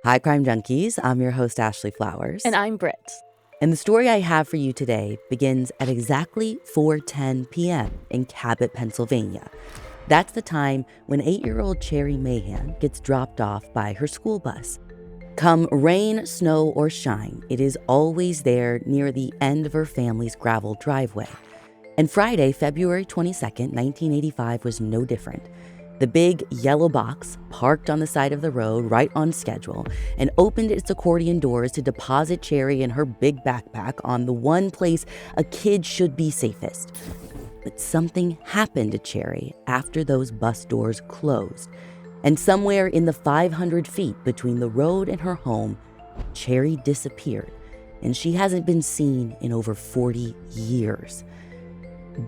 Hi, Crime Junkies. I'm your host, Ashley Flowers. And I'm Britt. And the story I have for you today begins at exactly 4:10 p.m. in Cabot, Pennsylvania. That's the time when 8-year-old Cherrie Mahan gets dropped off by her school bus. Come rain, snow, or shine, it is always there near the end of her family's gravel driveway. And Friday, February 22nd, 1985 was no different. The big yellow box parked on the side of the road right on schedule and opened its accordion doors to deposit Cherrie and her big backpack on the one place a kid should be safest. But something happened to Cherrie after those bus doors closed. And somewhere in the 500 feet between the road and her home, Cherrie disappeared, and she hasn't been seen in over 40 years.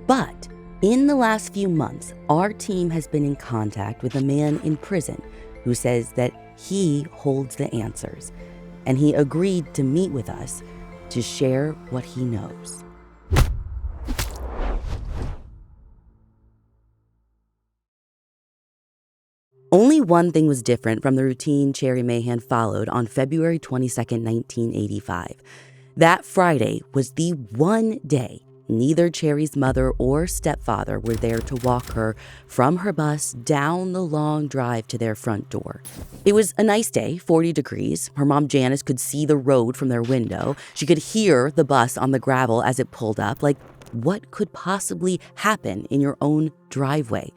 But in the last few months, our team has been in contact with a man in prison who says that he holds the answers, and he agreed to meet with us to share what he knows. Only one thing was different from the routine Cherrie Mahan followed on February 22nd, 1985. That Friday was the one day neither Cherrie's mother or stepfather were there to walk her from her bus down the long drive to their front door. It was a nice day, 40 degrees. Her mom Janice could see the road from their window. She could hear the bus on the gravel as it pulled up. Like, what could possibly happen in your own driveway?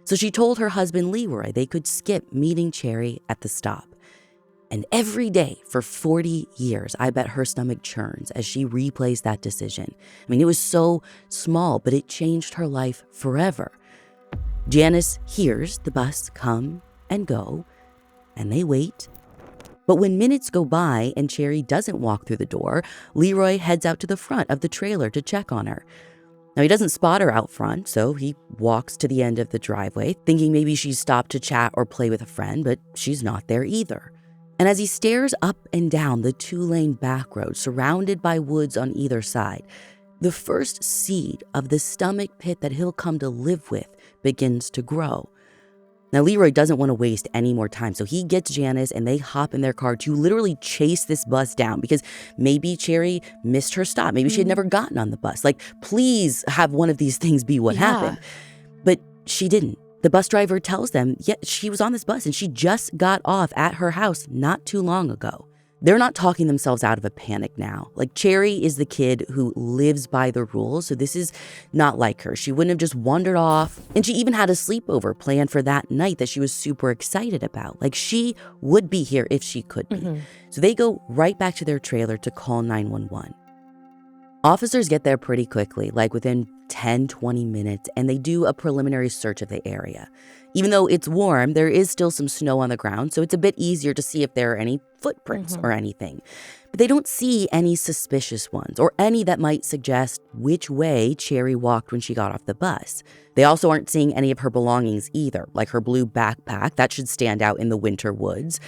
So she told her husband Leroy they could skip meeting Cherrie at the stop. And every day for 40 years, I bet her stomach churns as she replays that decision. I mean, it was so small, but it changed her life forever. Janice hears the bus come and go, and they wait. But when minutes go by and Cherrie doesn't walk through the door, Leroy heads out to the front of the trailer to check on her. Now, he doesn't spot her out front, so he walks to the end of the driveway, thinking maybe she's stopped to chat or play with a friend, but she's not there either. And as he stares up and down the 2-lane back road surrounded by woods on either side, the first seed of the stomach pit that he'll come to live with begins to grow. Now, Leroy doesn't want to waste any more time, so he gets Janice and they hop in their car to literally chase this bus down because maybe Cherrie missed her stop. Maybe she had never gotten on the bus. Like, please have one of these things be what happened. But she didn't. The bus driver tells them, she was on this bus and she just got off at her house not too long ago. They're not talking themselves out of a panic now. Like, Cherrie is the kid who lives by the rules, so this is not like her. She wouldn't have just wandered off. And she even had a sleepover planned for that night that she was super excited about. Like, she would be here if she could be. So they go right back to their trailer to call 911. Officers get there pretty quickly, like within 10-20 minutes, and they do a preliminary search of the area. Even though it's warm, there is still some snow on the ground, so it's a bit easier to see if there are any footprints or anything. But they don't see any suspicious ones or any that might suggest which way Cherrie walked when she got off the bus. They also aren't seeing any of her belongings either, like her blue backpack. That should stand out in the winter woods.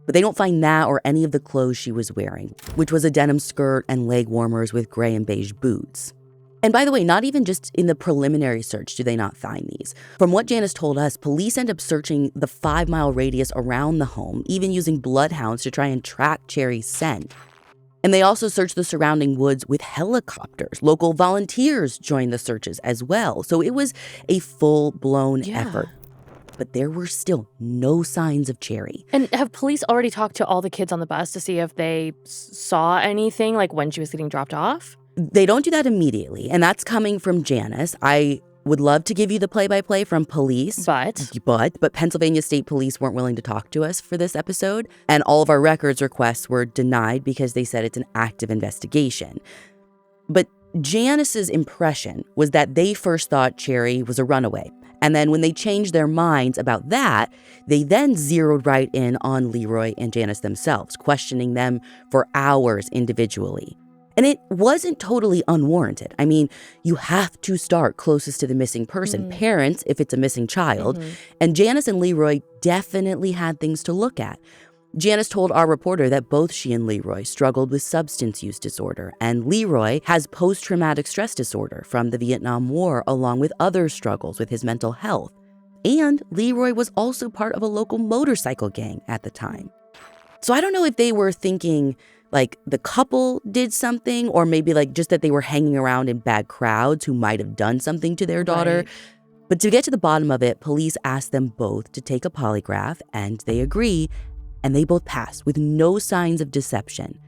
But they don't find that or any of the clothes she was wearing, which was a denim skirt and leg warmers with gray and beige boots. And by the way, not even just in the preliminary search do they not find these. From what Janice told us, police end up searching the 5-mile radius around the home, even using bloodhounds to try and track Cherrie's scent. And they also searched the surrounding woods with helicopters. Local volunteers joined the searches as well. So it was a full-blown effort. But there were still no signs of Cherrie. And have police already talked to all the kids on the bus to see if they saw anything, like when she was getting dropped off? They don't do that immediately, and that's coming from Janice. I would love to give you the play-by-play from police. But Pennsylvania State Police weren't willing to talk to us for this episode, and all of our records requests were denied because they said it's an active investigation. But Janice's impression was that they first thought Cherrie was a runaway. And then when they changed their minds about that, they then zeroed right in on Leroy and Janice themselves, questioning them for hours individually. And it wasn't totally unwarranted. I mean, you have to start closest to the missing person, parents if it's a missing child. And Janice and Leroy definitely had things to look at. Janice told our reporter that both she and Leroy struggled with substance use disorder, and Leroy has post-traumatic stress disorder from the Vietnam War, along with other struggles with his mental health. And Leroy was also part of a local motorcycle gang at the time. So I don't know if they were thinking like the couple did something, or maybe like just that they were hanging around in bad crowds who might have done something to their daughter. Right. But to get to the bottom of it, police asked them both to take a polygraph, and they agree, and they both passed with no signs of deception.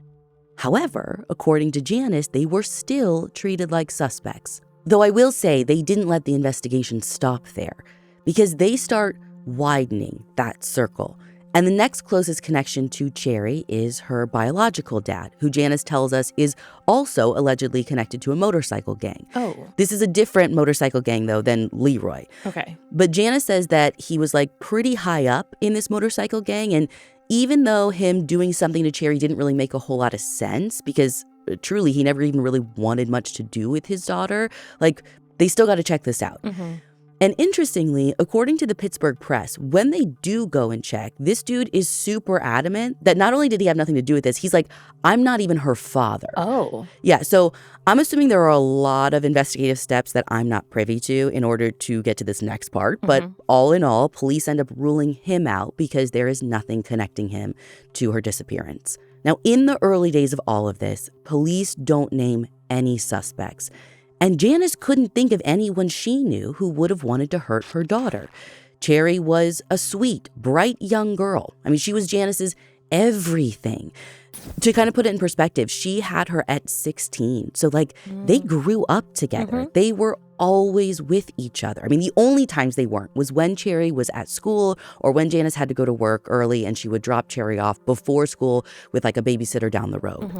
However, according to Janice, they were still treated like suspects. Though I will say they didn't let the investigation stop there, because they start widening that circle. And the next closest connection to Cherrie is her biological dad, who Janice tells us is also allegedly connected to a motorcycle gang. Oh. This is a different motorcycle gang, though, than Leroy. Okay. But Janice says that he was like pretty high up in this motorcycle gang. And even though him doing something to Cherrie didn't really make a whole lot of sense, because truly he never even really wanted much to do with his daughter, like they still got to check this out. Mm-hmm. And interestingly, according to the Pittsburgh Press, when they do go and check, this dude is super adamant that not only did he have nothing to do with this, he's like, I'm not even her father. Oh. Yeah, so I'm assuming there are a lot of investigative steps that I'm not privy to in order to get to this next part. But all in all, police end up ruling him out because there is nothing connecting him to her disappearance. Now, in the early days of all of this, police don't name any suspects. And Janice couldn't think of anyone she knew who would have wanted to hurt her daughter. Cherrie was a sweet, bright young girl. I mean, she was Janice's everything. To kind of put it in perspective, she had her at 16. So like they grew up together. They were always with each other. I mean, the only times they weren't was when Cherrie was at school or when Janice had to go to work early and she would drop Cherrie off before school with like a babysitter down the road.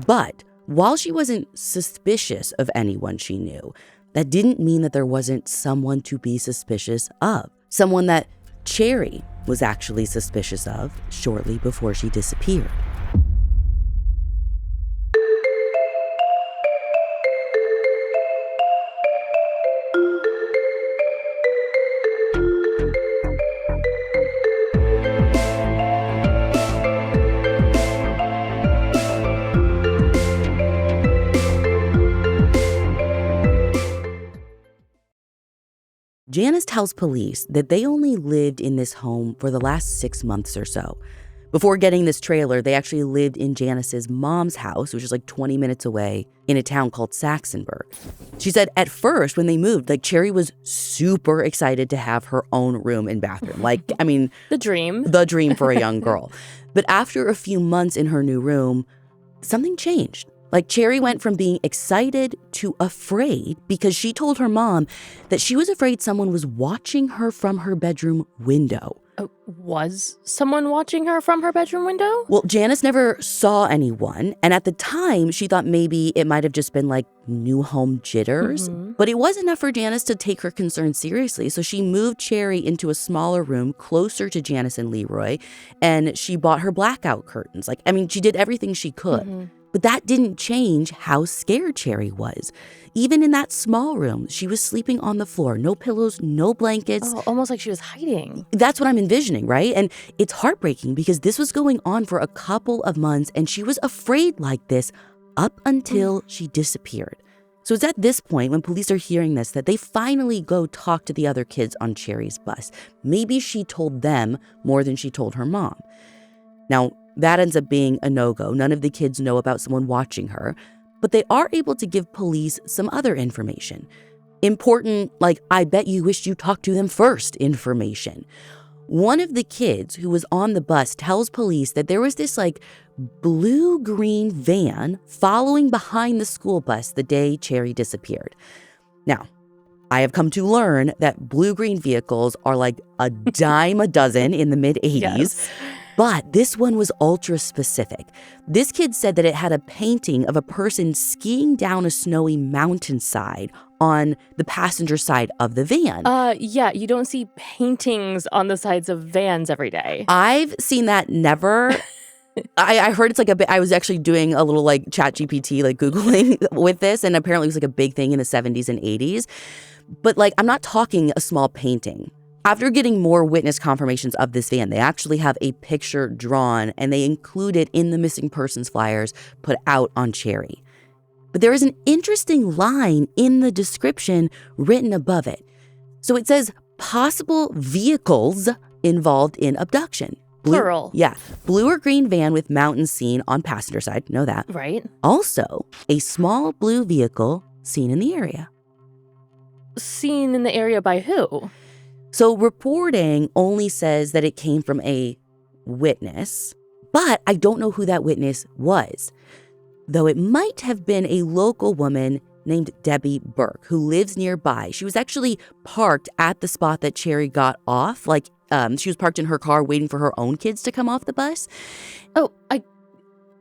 But while she wasn't suspicious of anyone she knew, that didn't mean that there wasn't someone to be suspicious of. Someone that Cherrie was actually suspicious of shortly before she disappeared. Janice tells police that they only lived in this home for the last 6 months or so. Before getting this trailer, they actually lived in Janice's mom's house, which is like 20 minutes away in a town called Saxonburg. She said at first when they moved, like Cherrie was super excited to have her own room and bathroom. Like, I mean, the dream for a young girl. But after a few months in her new room, something changed. Like Cherrie went from being excited to afraid because she told her mom that she was afraid someone was watching her from her bedroom window. Was someone watching her from her bedroom window? Well, Janice never saw anyone. And at the time, she thought maybe it might have just been like new home jitters. But it was enough for Janice to take her concerns seriously. So she moved Cherrie into a smaller room closer to Janice and Leroy. And she bought her blackout curtains. Like, I mean, she did everything she could. But that didn't change how scared Cherrie was. Even in that small room, she was sleeping on the floor. No pillows, no blankets. Oh, almost like she was hiding. That's what I'm envisioning, right? And it's heartbreaking because this was going on for a couple of months and she was afraid like this up until she disappeared. So it's at this point when police are hearing this that they finally go talk to the other kids on Cherrie's bus. Maybe she told them more than she told her mom. Now, that ends up being a no-go. None of the kids know about someone watching her, but they are able to give police some other information. Important, like, I bet you wished you talked to them first information. One of the kids who was on the bus tells police that there was this, like, blue-green van following behind the school bus the day Cherrie disappeared. Now, I have come to learn that blue-green vehicles are like a dime a dozen in the mid-'80s. Yes. But this one was ultra specific. This kid said that it had a painting of a person skiing down a snowy mountainside on the passenger side of the van. Yeah, you don't see paintings on the sides of vans every day. I've seen that never. I heard it's like a bit, I was actually doing a little like chat GPT, like Googling with this, and apparently it was like a big thing in the 70s and 80s. But like, I'm not talking a small painting. After getting more witness confirmations of this van, they actually have a picture drawn and they include it in the missing persons flyers put out on Cherrie. But there is an interesting line in the description written above it. So it says possible vehicles involved in abduction. Plural. Yeah. Blue or green van with mountains seen on passenger side. Know that. Right. Also, a small blue vehicle seen in the area. Seen in the area by who? So reporting only says that it came from a witness, but I don't know who that witness was. Though it might have been a local woman named Debbie Burke, who lives nearby. She was actually parked at the spot that Cherrie got off. She was parked in her car waiting for her own kids to come off the bus. Oh,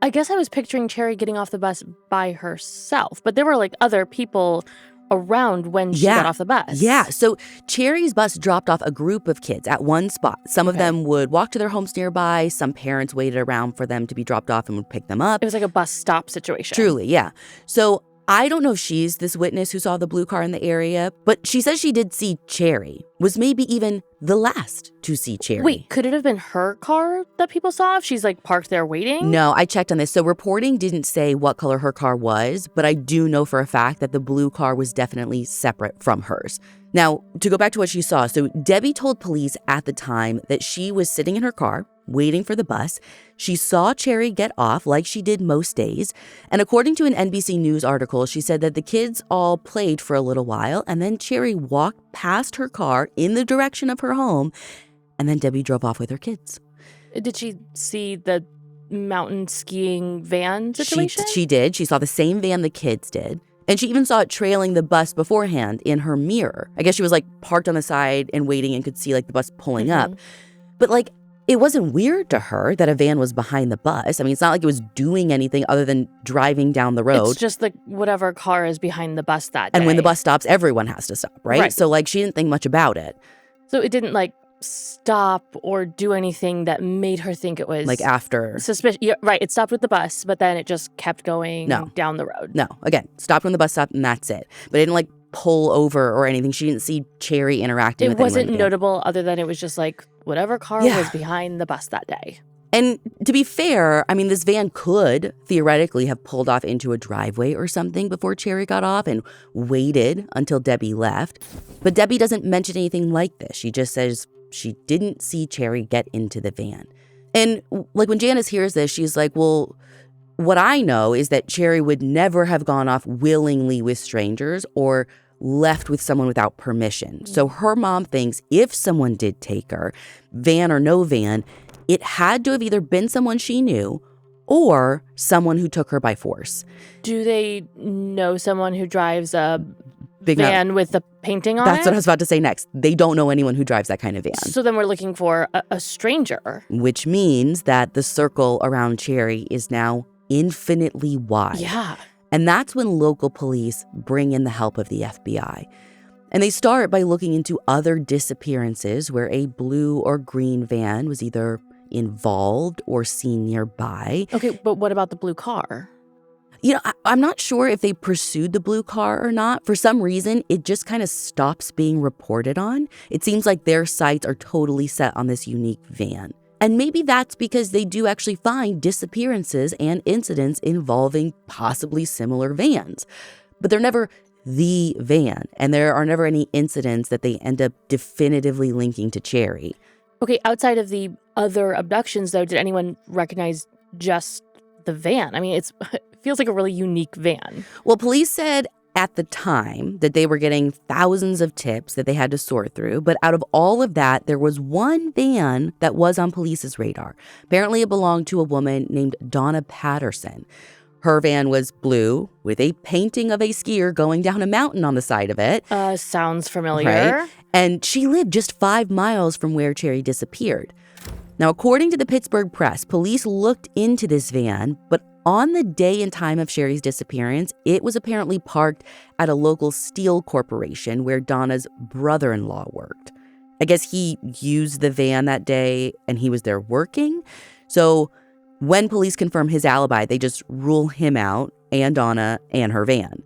I guess I was picturing Cherrie getting off the bus by herself, but there were like other people around when she got off the bus. Yeah, so Cherrie's bus dropped off a group of kids at one spot. Some of them would walk to their homes nearby. Some parents waited around for them to be dropped off and would pick them up. It was like a bus stop situation. Truly, yeah. So I don't know if she's this witness who saw the blue car in the area, but she says she did see Cherrie, was maybe even the last to see Cherrie. Wait, could it have been her car that people saw if she's like parked there waiting? No, I checked on this. So reporting didn't say what color her car was, but I do know for a fact that the blue car was definitely separate from hers. Now, to go back to what she saw, so Debbie told police at the time that she was sitting in her car, waiting for the bus. She saw Cherrie get off like she did most days. And according to an NBC News article, she said that the kids all played for a little while, and then Cherrie walked past her car in the direction of her home, and then Debbie drove off with her kids. Did she see the mountain skiing van situation? She did. She saw the same van the kids did. And she even saw it trailing the bus beforehand in her mirror. I guess she was like parked on the side and waiting and could see like the bus pulling up. But like, it wasn't weird to her that a van was behind the bus. I mean, it's not like it was doing anything other than driving down the road. It's just like whatever car is behind the bus that day. And when the bus stops, everyone has to stop, right? So like, she didn't think much about it. So it didn't like stop or do anything that made her think it was like after suspicious. Yeah, right. It stopped with the bus, but then it just kept going down the road. No, again, stopped when the bus stopped and that's it. But it didn't like pull over or anything. She didn't see Cherrie interacting with anyone. It wasn't notable other than it was just like whatever car was behind the bus that day. And to be fair, I mean, this van could theoretically have pulled off into a driveway or something before Cherrie got off and waited until Debbie left. But Debbie doesn't mention anything like this. She just says she didn't see Cherrie get into the van. And like when Janice hears this, she's like, well, what I know is that Cherrie would never have gone off willingly with strangers or left with someone without permission. So her mom thinks if someone did take her, van or no van, it had to have either been someone she knew or someone who took her by force. Do they know someone who drives a Big van with the painting on it? That's what I was about to say next. They don't know anyone who drives that kind of van. So then we're looking for a stranger. Which means that the circle around Cherrie is now infinitely wide. Yeah. And that's when local police bring in the help of the FBI. And they start by looking into other disappearances where a blue or green van was either involved or seen nearby. Okay, but what about the blue car? You know, I'm not sure if they pursued the blue car or not. For some reason, it just kind of stops being reported on. It seems like their sights are totally set on this unique van. And maybe that's because they do actually find disappearances and incidents involving possibly similar vans. But they're never the van, and there are never any incidents that they end up definitively linking to Cherrie. Okay, outside of the other abductions, though, did anyone recognize just the van? I mean, it feels like a really unique van. Well, police said at the time that they were getting thousands of tips that they had to sort through. But out of all of that, there was one van that was on police's radar. Apparently, it belonged to a woman named Donna Patterson. Her van was blue with a painting of a skier going down a mountain on the side of it. Sounds familiar. Right? And she lived just 5 miles from where Cherrie disappeared. Now, according to the Pittsburgh Press, police looked into this van, but on the day and time of Cherrie's disappearance, it was apparently parked at a local steel corporation where Donna's brother-in-law worked. I guess he used the van that day and he was there working. So when police confirm his alibi, they just rule him out and Donna and her van.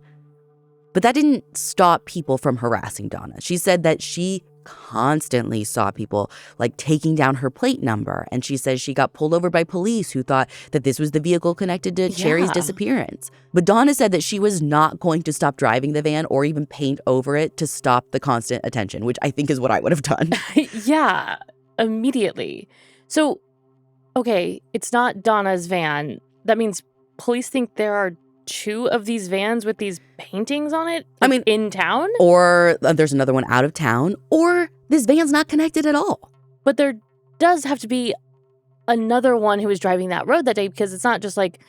But that didn't stop people from harassing Donna. She said that she constantly saw people like taking down her plate number. And she says she got pulled over by police who thought that this was the vehicle connected to Cherrie's disappearance. But Donna said that she was not going to stop driving the van or even paint over it to stop the constant attention, which I think is what I would have done. Yeah, immediately. So Okay, it's not Donna's van. That means police think there are 2 of these vans with these paintings on it? I mean, in town? Or there's another one out of town, or this van's not connected at all. But there does have to be another one who was driving that road that day, because it's not just like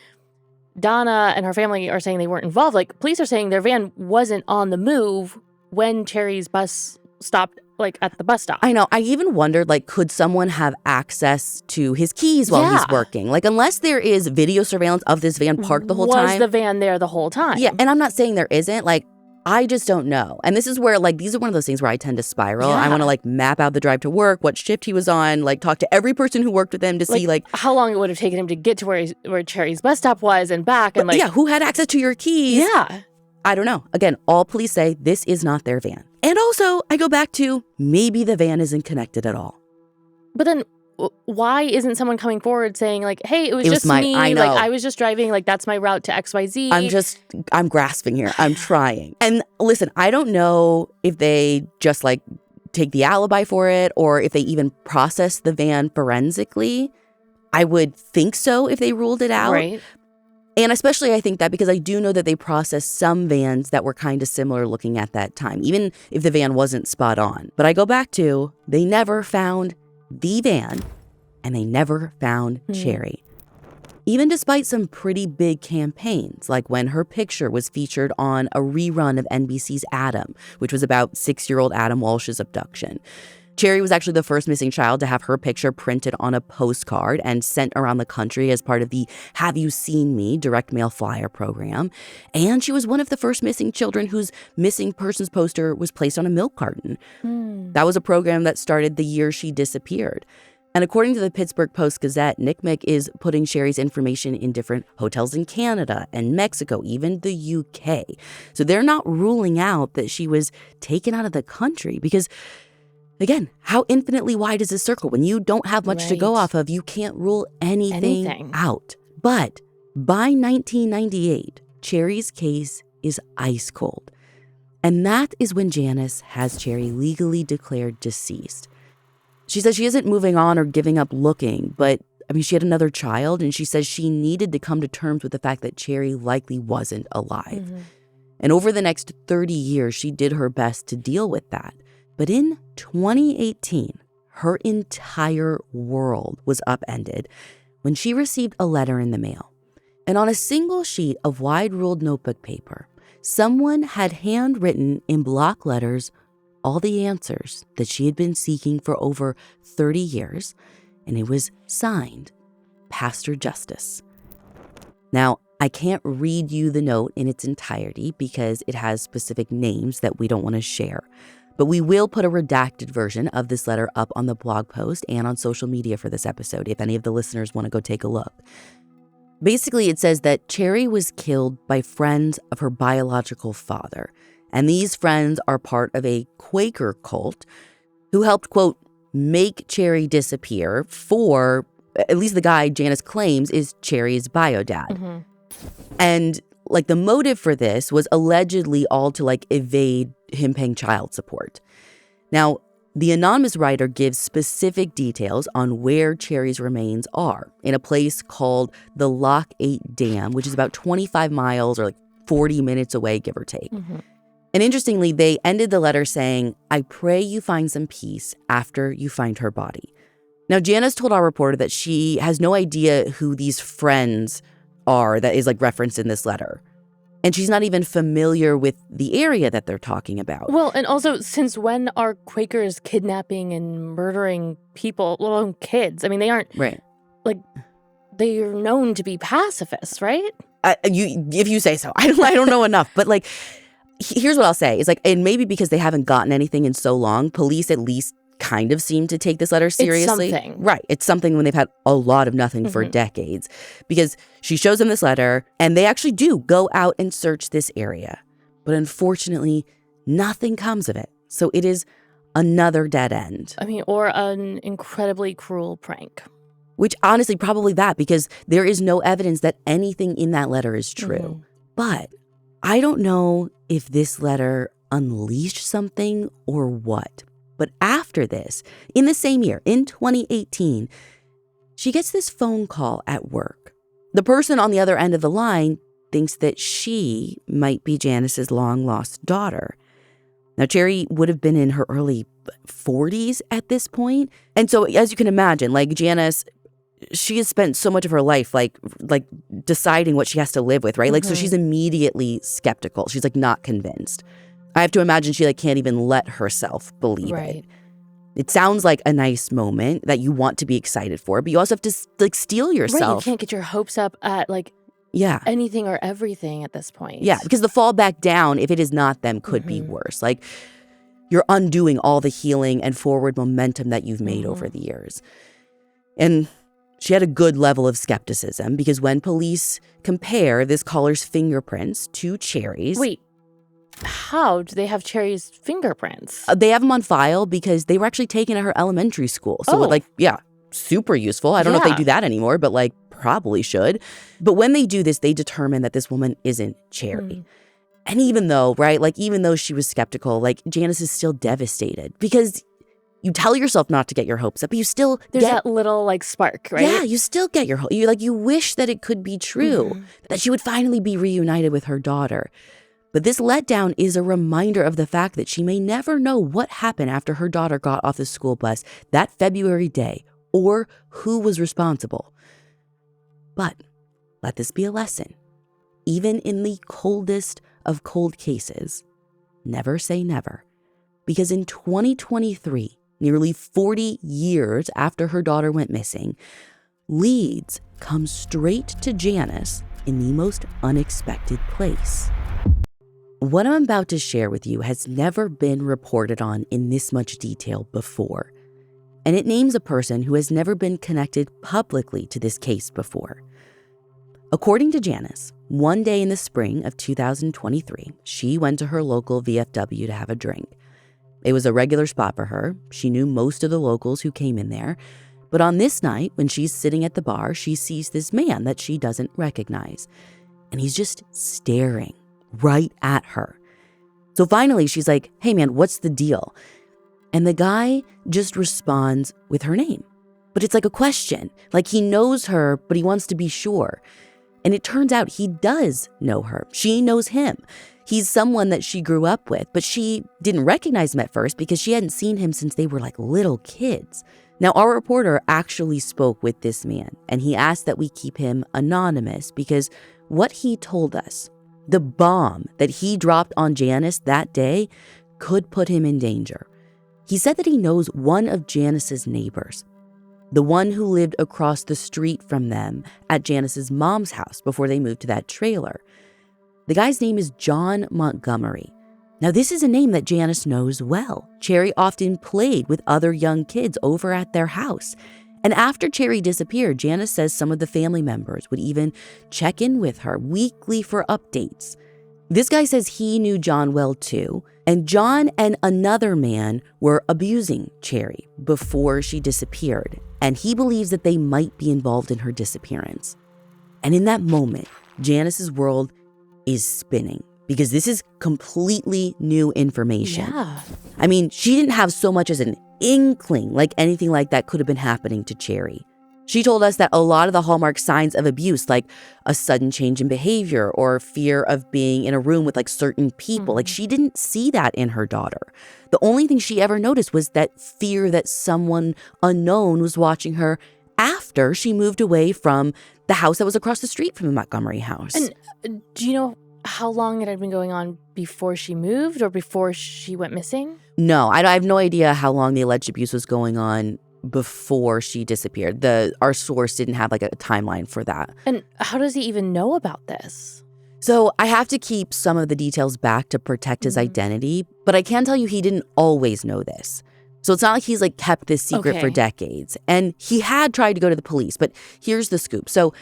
Donna and her family are saying they weren't involved. Like, police are saying their van wasn't on the move when Cherrie's bus stopped, like, at the bus stop. I know. I even wondered, like, could someone have access to his keys while he's working? Like, unless there is video surveillance of this van parked the whole time. Was the van there the whole time? Yeah, and I'm not saying there isn't. Like, I just don't know. And this is where, like, these are one of those things where I tend to spiral. Yeah. I want to, like, map out the drive to work, what shift he was on, like, talk to every person who worked with him to see, like, how long it would have taken him to get to where Cherrie's bus stop was and back. And, like, yeah, who had access to your keys? Yeah. I don't know. Again, all police say this is not their van. And also, I go back to maybe the van isn't connected at all. But then why isn't someone coming forward saying, like, hey, it was just me. I know. Like, I was just driving. Like, that's my route to XYZ. I'm grasping here. I'm trying. And listen, I don't know if they just, like, take the alibi for it or if they even process the van forensically. I would think so if they ruled it out. Right. And especially I think that because I do know that they processed some vans that were kind of similar looking at that time, even if the van wasn't spot on. But I go back to, they never found the van and they never found Cherrie. Even despite some pretty big campaigns, like when her picture was featured on a rerun of NBC's Adam, which was about 6-year-old Adam Walsh's abduction. Cherrie was actually the first missing child to have her picture printed on a postcard and sent around the country as part of the Have You Seen Me direct mail flyer program. And she was one of the first missing children whose missing persons poster was placed on a milk carton. That was a program that started the year she disappeared. And according to the Pittsburgh Post-Gazette, NCMEC is putting Cherrie's information in different hotels in Canada and Mexico, even the UK. So they're not ruling out that she was taken out of the country because, again, how infinitely wide is this circle? When you don't have much to go off of, you can't rule anything out. But by 1998, Cherrie's case is ice cold. And that is when Janice has Cherrie legally declared deceased. She says she isn't moving on or giving up looking, but I mean, she had another child, and she says she needed to come to terms with the fact that Cherrie likely wasn't alive. And over the next 30 years, she did her best to deal with that. But in 2018, her entire world was upended when she received a letter in the mail. And on a single sheet of wide-ruled notebook paper, someone had handwritten in block letters all the answers that she had been seeking for over 30 years, and it was signed Pastor Justice. Now, I can't read you the note in its entirety because it has specific names that we don't want to share, but we will put a redacted version of this letter up on the blog post and on social media for this episode if any of the listeners want to go take a look. Basically, it says that Cherrie was killed by friends of her biological father. And these friends are part of a Quaker cult who helped, quote, make Cherrie disappear for, at least the guy Janice claims is Cherrie's bio dad. And like the motive for this was allegedly all to like evade him paying child support. Now, the anonymous writer gives specific details on where Cherrie's remains are in a place called the Loch 8 Dam, which is about 25 miles or like 40 minutes away, give or take. And interestingly, they ended the letter saying, I pray you find some peace after you find her body. Now, Janice told our reporter that she has no idea who these friends are that is like referenced in this letter. And she's not even familiar with the area that they're talking about. Well, and also, since when are Quakers kidnapping and murdering people, let alone kids? I mean, they aren't, like, they are known to be pacifists, right? If you say so. I don't know enough, but like, here's what I'll say. It's like, and maybe because they haven't gotten anything in so long, police at least kind of seem to take this letter seriously. It's something. Right. It's something when they've had a lot of nothing for decades. Because she shows them this letter, and they actually do go out and search this area. But unfortunately, nothing comes of it. So it is another dead end. I mean, or an incredibly cruel prank. Which honestly, probably that, because there is no evidence that anything in that letter is true. But I don't know if this letter unleashed something or what. But after this, in the same year, in 2018, She gets this phone call at work. The person on the other end of the line thinks that she might be Janice's long-lost daughter. Now, Cherrie would have been in her early 40s at this point. And so, as you can imagine, like Janice, she has spent so much of her life like deciding what she has to live with, right? Like, so she's immediately skeptical. She's like not convinced. I have to imagine she like can't even let herself believe it. It sounds like a nice moment that you want to be excited for, but you also have to like steel yourself. Right, you can't get your hopes up at like anything or everything at this point. Yeah, because the fall back down, if it is not them, could be worse. Like, you're undoing all the healing and forward momentum that you've made over the years. And she had a good level of skepticism because when police compare this caller's fingerprints to Cherrie's... Wait, how do they have Cherrie's fingerprints? They have them on file because they were actually taken at her elementary school. So, super useful. I don't know if they do that anymore, but like, probably should. But when they do this, they determine that this woman isn't Cherrie. And even though, right, like even though she was skeptical, like Janice is still devastated because you tell yourself not to get your hopes up, but you still There's that little like spark, right? Yeah, you still get your hope. You wish that it could be true, that she would finally be reunited with her daughter. But this letdown is a reminder of the fact that she may never know what happened after her daughter got off the school bus that February day or who was responsible. But let this be a lesson. Even in the coldest of cold cases, never say never. Because in 2023, nearly 40 years after her daughter went missing, leads come straight to Janice in the most unexpected place. What I'm about to share with you has never been reported on in this much detail before. And it names a person who has never been connected publicly to this case before. According to Janice, one day in the spring of 2023, she went to her local VFW to have a drink. It was a regular spot for her. She knew most of the locals who came in there. But on this night, when she's sitting at the bar, she sees this man that she doesn't recognize. And he's just staring right at her. So finally, she's like, "Hey man, what's the deal?" And the guy just responds with her name. But it's like a question. Like he knows her, but he wants to be sure. And it turns out he does know her. She knows him. He's someone that she grew up with, but she didn't recognize him at first because she hadn't seen him since they were like little kids. Now, our reporter actually spoke with this man, and he asked that we keep him anonymous because what he told us, the bomb that he dropped on Janice that day, could put him in danger. He said that he knows one of Janice's neighbors, the one who lived across the street from them at Janice's mom's house before they moved to that trailer. The guy's name is John Montgomery. Now, this is a name that Janice knows well. Cherrie often played with other young kids over at their house. And after Cherrie disappeared, Janice says some of the family members would even check in with her weekly for updates. This guy says he knew John well too, and John and another man were abusing Cherrie before she disappeared, and he believes that they might be involved in her disappearance. And in that moment, Janice's world is spinning because this is completely new information. Yeah. I mean, she didn't have so much as an inkling like anything like that could have been happening to Cherrie. She told us that a lot of the hallmark signs of abuse, like a sudden change in behavior or fear of being in a room with like certain people, like she didn't see that in her daughter. The only thing she ever noticed was that fear that someone unknown was watching her after she moved away from the house that was across the street from the Montgomery house. And do you know how long it had been going on before she moved or before she went missing? No, I have no idea how long the alleged abuse was going on before she disappeared. Our source didn't have like a timeline for that. And how does he even know about this? So I have to keep some of the details back to protect his identity, but I can tell you he didn't always know this. So it's not like he's like kept this secret for decades. And he had tried to go to the police, but here's the scoop. So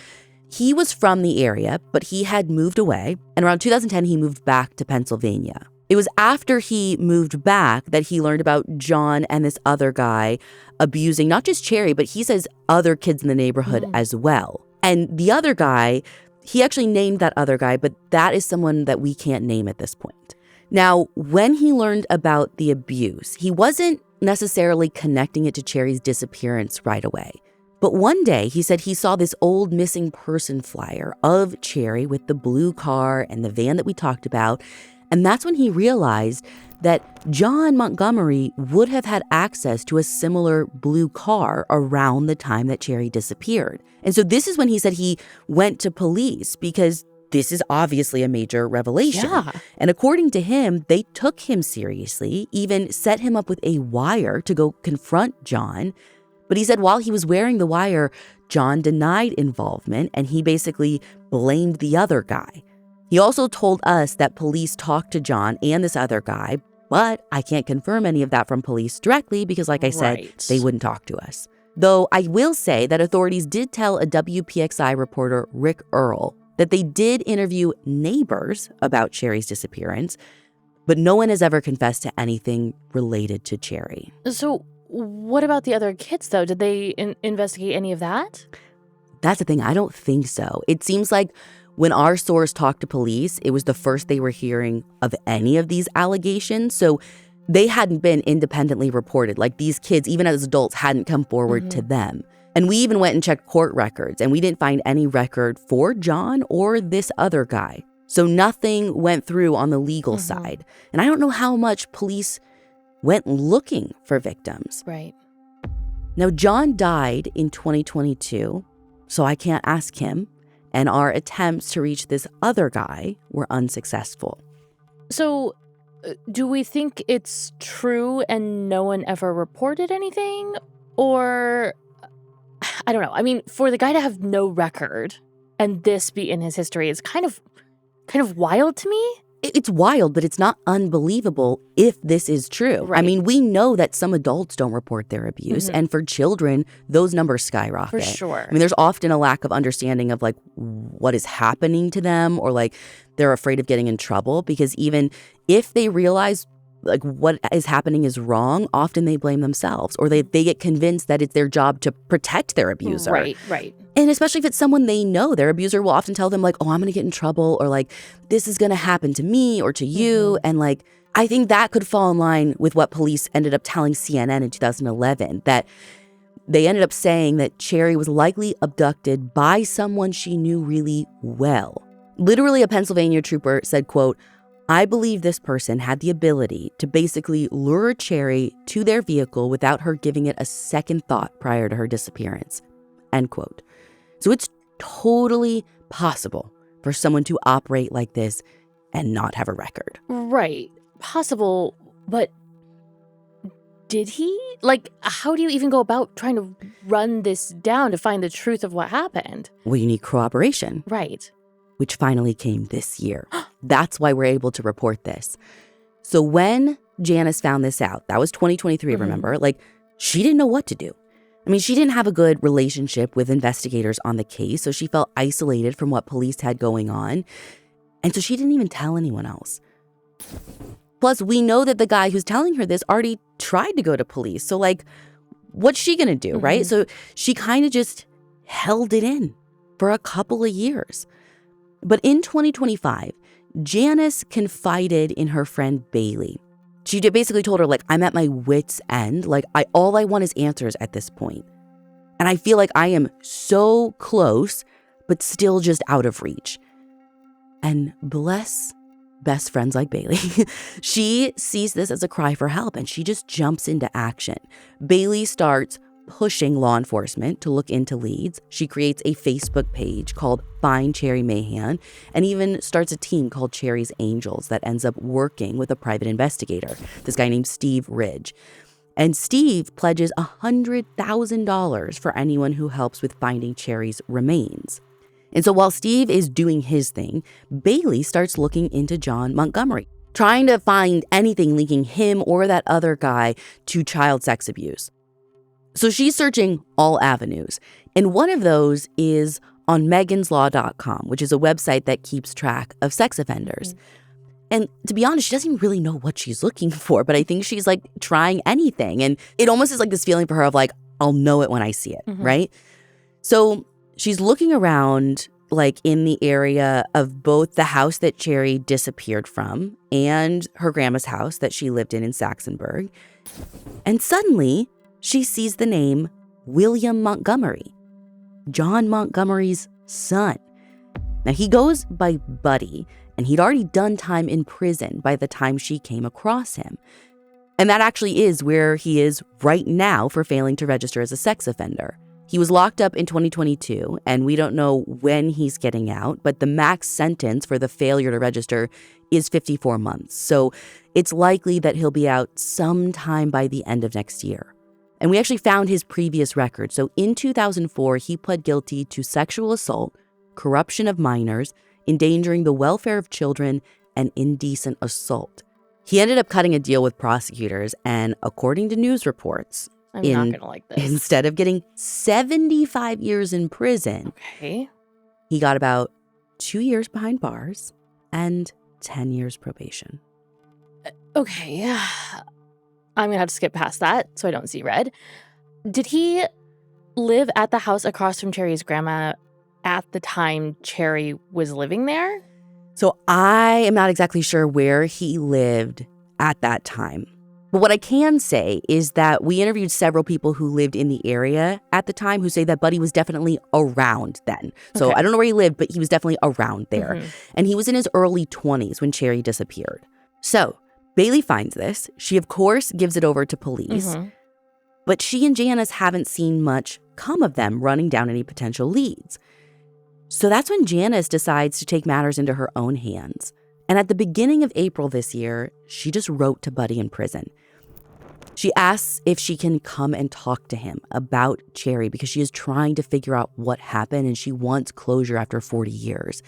he was from the area, but he had moved away. And around 2010, he moved back to Pennsylvania. It was after he moved back that he learned about John and this other guy abusing not just Cherrie, but he says other kids in the neighborhood as well. And the other guy, he actually named that other guy, but that is someone that we can't name at this point. Now, when he learned about the abuse, he wasn't necessarily connecting it to Cherrie's disappearance right away. But one day, he said he saw this old missing person flyer of Cherrie with the blue car and the van that we talked about. And that's when he realized that John Montgomery would have had access to a similar blue car around the time that Cherrie disappeared. And so this is when he said he went to police, because this is obviously a major revelation. Yeah. And according to him, they took him seriously, even set him up with a wire to go confront John. But he said while he was wearing the wire, John denied involvement, and he basically blamed the other guy. He also told us that police talked to John and this other guy, but I can't confirm any of that from police directly because, like I said, they wouldn't talk to us. Though I will say that authorities did tell a WPXI reporter, Rick Earl, that they did interview neighbors about Cherrie's disappearance, but no one has ever confessed to anything related to Cherrie. So what about the other kids, though? Did they investigate any of that? That's the thing. I don't think so. It seems like when our source talked to police, it was the first they were hearing of any of these allegations. So they hadn't been independently reported. Like, these kids, even as adults, hadn't come forward to them. And we even went and checked court records, and we didn't find any record for John or this other guy. So nothing went through on the legal side. And I don't know how much police went looking for victims. Right. Now, John died in 2022, so I can't ask him. And our attempts to reach this other guy were unsuccessful. So do we think it's true and no one ever reported anything? Or, I don't know. I mean, for the guy to have no record and this be in his history is kind of wild to me. It's wild, but it's not unbelievable if this is true. Right. I mean, we know that some adults don't report their abuse, and for children, those numbers skyrocket. For sure. I mean, there's often a lack of understanding of, like, what is happening to them, or, like, they're afraid of getting in trouble, because even if they realize, like, what is happening is wrong, often they blame themselves, or they get convinced that it's their job to protect their abuser. Right. And especially if it's someone they know, their abuser will often tell them, like, oh, I'm going to get in trouble, or, like, this is going to happen to me or to you. And, like, I think that could fall in line with what police ended up telling CNN in 2011, that they ended up saying that Cherrie was likely abducted by someone she knew really well. Literally, a Pennsylvania trooper said, quote, I believe this person had the ability to basically lure Cherrie to their vehicle without her giving it a second thought prior to her disappearance, end quote. So it's totally possible for someone to operate like this and not have a record. Right. Possible, but did he? Like, how do you even go about trying to run this down to find the truth of what happened? Well, you need corroboration. Right. Which finally came this year. That's why we're able to report this. So when Janice found this out, that was 2023, remember? Like, she didn't know what to do. I mean, she didn't have a good relationship with investigators on the case, so she felt isolated from what police had going on. And so she didn't even tell anyone else. Plus, we know that the guy who's telling her this already tried to go to police. So, like, what's she going to do, right? So she kind of just held it in for a couple of years. But in 2025, Janice confided in her friend Bailey. She basically told her, like, I'm at my wit's end. Like, all I want is answers at this point. And I feel like I am so close, but still just out of reach. And bless best friends like Bailey, she sees this as a cry for help, and she just jumps into action. Bailey starts pushing law enforcement to look into leads. She creates a Facebook page called Find Cherrie Mahan, and even starts a team called Cherrie's Angels that ends up working with a private investigator, this guy named Steve Ridge. And Steve pledges $100,000 for anyone who helps with finding Cherrie's remains. And so while Steve is doing his thing, Bailey starts looking into John Montgomery, trying to find anything linking him or that other guy to child sex abuse. So she's searching all avenues, and one of those is on meganslaw.com, which is a website that keeps track of sex offenders. And to be honest, she doesn't really know what she's looking for, but I think she's, like, trying anything. And it almost is like this feeling for her of, like, I'll know it when I see it, right? So she's looking around, like, in the area of both the house that Cherrie disappeared from and her grandma's house that she lived in Saxonburg. And suddenly, she sees the name William Montgomery, John Montgomery's son. Now, he goes by Buddy, and he'd already done time in prison by the time she came across him. And that actually is where he is right now for failing to register as a sex offender. He was locked up in 2022, and we don't know when he's getting out, but the max sentence for the failure to register is 54 months. So it's likely that he'll be out sometime by the end of next year. And we actually found his previous record. So in 2004, he pled guilty to sexual assault, corruption of minors, endangering the welfare of children, and indecent assault. He ended up cutting a deal with prosecutors, and according to news reports, I'm not going to like this. Instead of getting 75 years in prison, he got about 2 years behind bars and 10 years probation. Okay, I'm going to have to skip past that so I don't see red. Did he live at the house across from Cherrie's grandma at the time Cherrie was living there? So I am not exactly sure where he lived at that time. But what I can say is that we interviewed several people who lived in the area at the time who say that Buddy was definitely around then. So I don't know where he lived, but he was definitely around there. Mm-hmm. And he was in his early 20s when Cherrie disappeared. So Bailey finds this. She, of course, gives it over to police. Mm-hmm. But she and Janice haven't seen much come of them running down any potential leads. So that's when Janice decides to take matters into her own hands. And at the beginning of April this year, she just wrote to Buddy in prison. She asks if she can come and talk to him about Cherrie because she is trying to figure out what happened and she wants closure after 40 years.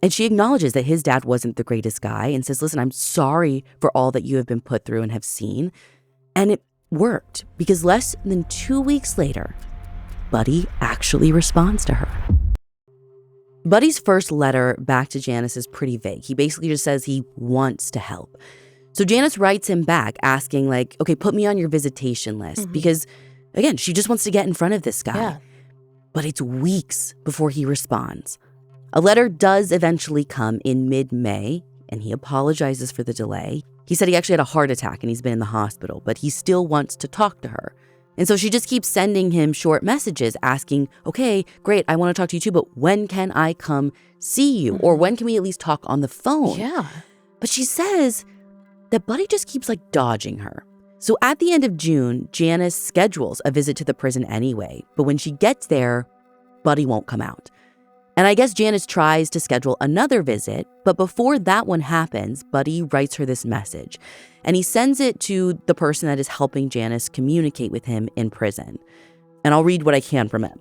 And she acknowledges that his dad wasn't the greatest guy and says, listen, I'm sorry for all that you have been put through and have seen. And it worked because less than 2 weeks later, Buddy actually responds to her. Buddy's first letter back to Janice is pretty vague. He basically just says he wants to help. So Janice writes him back asking okay, put me on your visitation list. Mm-hmm. Because, again, she just wants to get in front of this guy. Yeah. But it's weeks before he responds. A letter does eventually come in mid-May, and he apologizes for the delay. He said he actually had a heart attack and he's been in the hospital, but he still wants to talk to her. And so she just keeps sending him short messages asking, okay, great, I want to talk to you too, but when can I come see you? Mm-hmm. Or when can we at least talk on the phone? Yeah. But she says that Buddy just keeps dodging her. So at the end of June, Janice schedules a visit to the prison anyway. But when she gets there, Buddy won't come out. And I guess Janice tries to schedule another visit, but before that one happens, Buddy writes her this message. And he sends it to the person that is helping Janice communicate with him in prison. And I'll read what I can from it.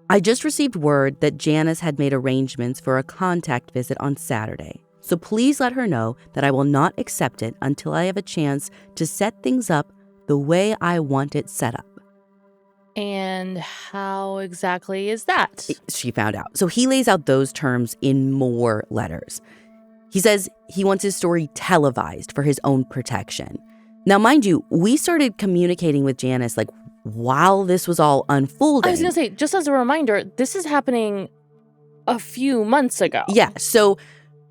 I just received word that Janice had made arrangements for a contact visit on Saturday. So please let her know that I will not accept it until I have a chance to set things up the way I want it set up. And how exactly is that? She found out. So he lays out those terms in more letters. He says he wants his story televised for his own protection. Now, mind you, we started communicating with Janice while this was all unfolding. I was going to say, just as a reminder, this is happening a few months ago. Yeah, so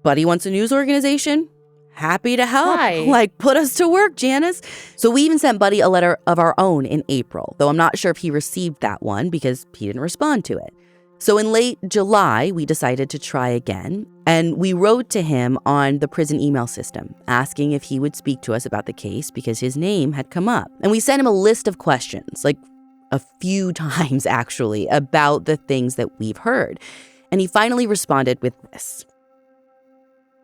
Buddy wants a news organization. Happy to help. Hi. Put us to work, Janice. So we even sent Buddy a letter of our own in April, though I'm not sure if he received that one because he didn't respond to it. So in late July, we decided to try again, and we wrote to him on the prison email system, asking if he would speak to us about the case because his name had come up. And we sent him a list of questions, a few times actually, about the things that we've heard. And he finally responded with this.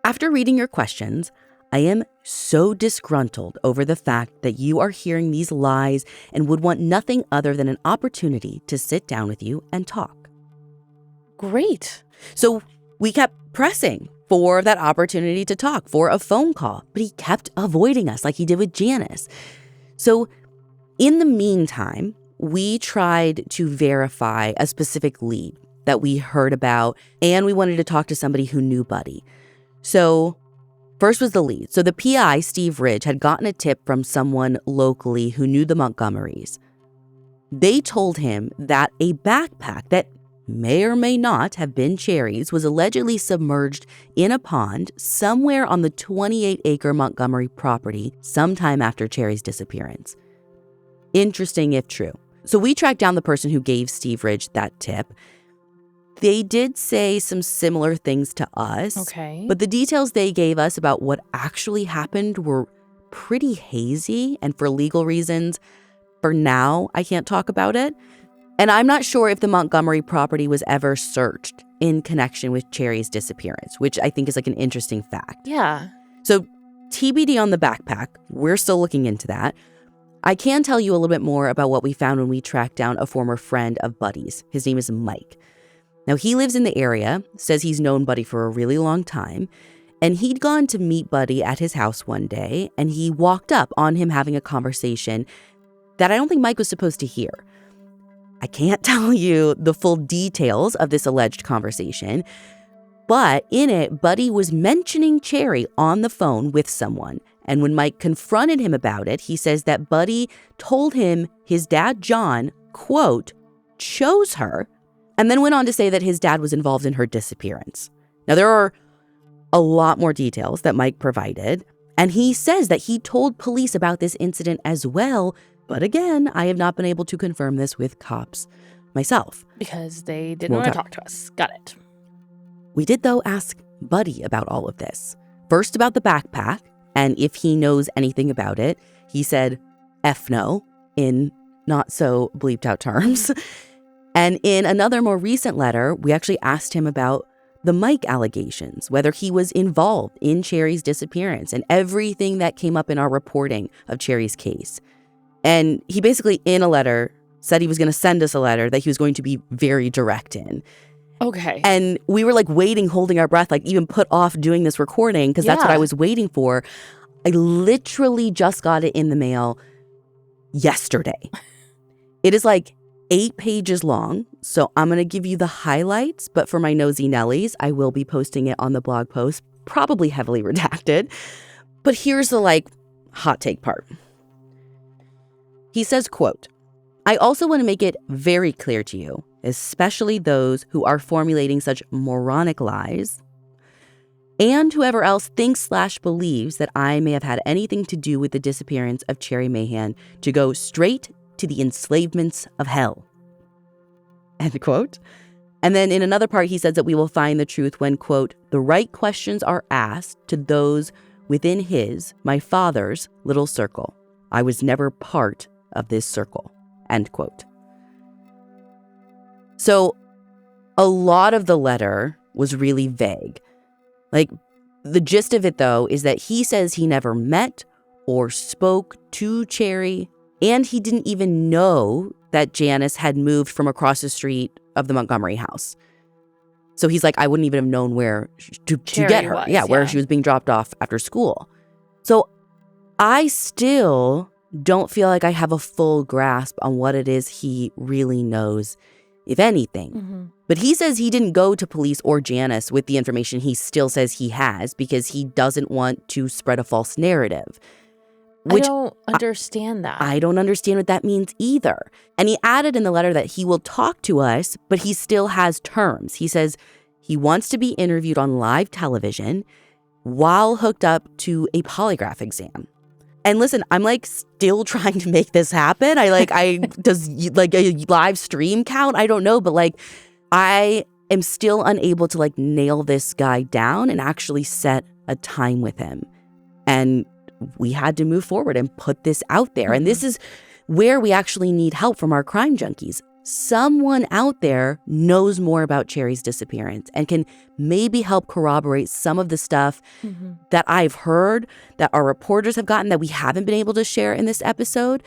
After reading your questions, I am so disgruntled over the fact that you are hearing these lies and would want nothing other than an opportunity to sit down with you and talk. Great. So we kept pressing for that opportunity to talk, for a phone call, but he kept avoiding us like he did with Janice. So in the meantime, we tried to verify a specific lead that we heard about, and we wanted to talk to somebody who knew Buddy. So first was the lead. So the PI, Steve Ridge, had gotten a tip from someone locally who knew the Montgomerys. They told him that a backpack that may or may not have been Cherrie's was allegedly submerged in a pond somewhere on the 28-acre Montgomery property sometime after Cherrie's disappearance. Interesting if true. So we tracked down the person who gave Steve Ridge that tip. They did say some similar things to us. Okay. But the details they gave us about what actually happened were pretty hazy. And for legal reasons, for now, I can't talk about it. And I'm not sure if the Montgomery property was ever searched in connection with Cherrie's disappearance, which I think is like an interesting fact. Yeah. So TBD on the backpack. We're still looking into that. I can tell you a little bit more about what we found when we tracked down a former friend of Buddy's. His name is Mike. Now, he lives in the area, says he's known Buddy for a really long time, and he'd gone to meet Buddy at his house one day, and he walked up on him having a conversation that I don't think Mike was supposed to hear. I can't tell you the full details of this alleged conversation, but in it, Buddy was mentioning Cherrie on the phone with someone. And when Mike confronted him about it, he says that Buddy told him his dad, John, quote, chose her, and then went on to say that his dad was involved in her disappearance. Now, there are a lot more details that Mike provided, and he says that he told police about this incident as well. But again, I have not been able to confirm this with cops myself. Because they didn't want to talk to us. Got it. We did, though, ask Buddy about all of this. First about the backpack, and if he knows anything about it. He said, F no, in not so bleeped out terms. And in another more recent letter, we actually asked him about the Mike allegations, whether he was involved in Cherrie's disappearance and everything that came up in our reporting of Cherrie's case. And he basically, in a letter, said he was going to send us a letter that he was going to be very direct in. Okay. And we were like waiting, holding our breath, like even put off doing this recording because that's what I was waiting for. I literally just got it in the mail yesterday. It is like 8 pages long, so I'm going to give you the highlights, but for my nosy Nellies, I will be posting it on the blog post, probably heavily redacted. But here's the like hot take part. He says, quote, I also want to make it very clear to you, especially those who are formulating such moronic lies, and whoever else thinks/believes that I may have had anything to do with the disappearance of Cherrie Mahan, to go straight to the enslavements of hell. End quote. And then in another part, he says that we will find the truth when, quote, the right questions are asked to those within his, my father's, little circle. I was never part of this circle. End quote. So a lot of the letter was really vague. Like, the gist of it, though, is that he says he never met or spoke to Cherrie, and he didn't even know that Janice had moved from across the street of the Montgomery house. So he's like, I wouldn't even have known where to get her. Where she was being dropped off after school. So I still don't feel like I have a full grasp on what it is he really knows, if anything. Mm-hmm. But he says he didn't go to police or Janice with the information he still says he has because he doesn't want to spread a false narrative. I don't understand that. I don't understand what that means either. And he added in the letter that he will talk to us, but he still has terms. He says he wants to be interviewed on live television while hooked up to a polygraph exam. And listen, I'm like still trying to make this happen. Does like a live stream count? I don't know, but like I am still unable to like nail this guy down and actually set a time with him. And we had to move forward and put this out there. And this is where we actually need help from our crime junkies. Someone out there knows more about Cherrie's disappearance and can maybe help corroborate some of the stuff that I've heard, that our reporters have gotten, that we haven't been able to share in this episode.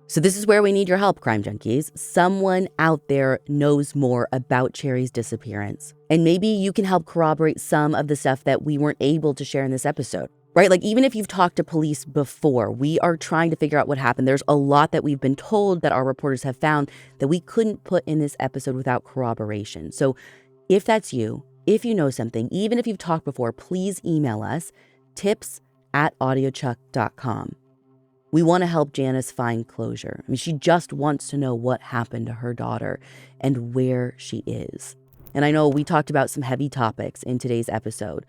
So this is where we need your help, crime junkies. Someone out there knows more about Cherrie's disappearance. And maybe you can help corroborate some of the stuff that we weren't able to share in this episode. Right? Like, even if you've talked to police before, we are trying to figure out what happened. There's a lot that we've been told that our reporters have found that we couldn't put in this episode without corroboration. So if that's you, if you know something, even if you've talked before, please email us, tips@audiochuck.com. We want to help Janice find closure. I mean, she just wants to know what happened to her daughter and where she is. And I know we talked about some heavy topics in today's episode: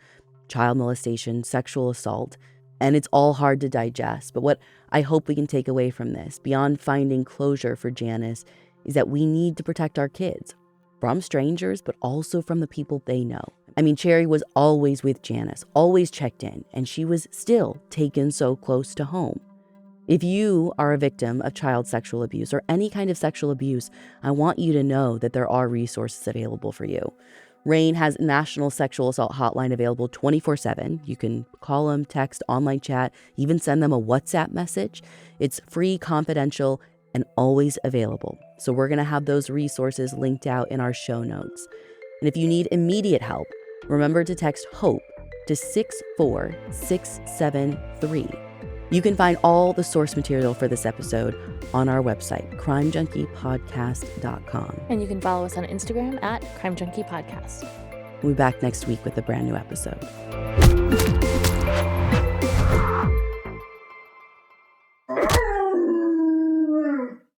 child molestation, sexual assault. And it's all hard to digest. But what I hope we can take away from this, beyond finding closure for Janice, is that we need to protect our kids from strangers, but also from the people they know. I mean, Cherrie was always with Janice, always checked in, and she was still taken so close to home. If you are a victim of child sexual abuse or any kind of sexual abuse, I want you to know that there are resources available for you. RAINN has National Sexual Assault Hotline available 24/7. You can call them, text, online chat, even send them a WhatsApp message. It's free, confidential, and always available. So we're going to have those resources linked out in our show notes. And if you need immediate help, remember to text HOPE to 64673. You can find all the source material for this episode on our website, crimejunkiepodcast.com. And you can follow us on Instagram at Crime Junkie Podcast. We'll be back next week with a brand new episode.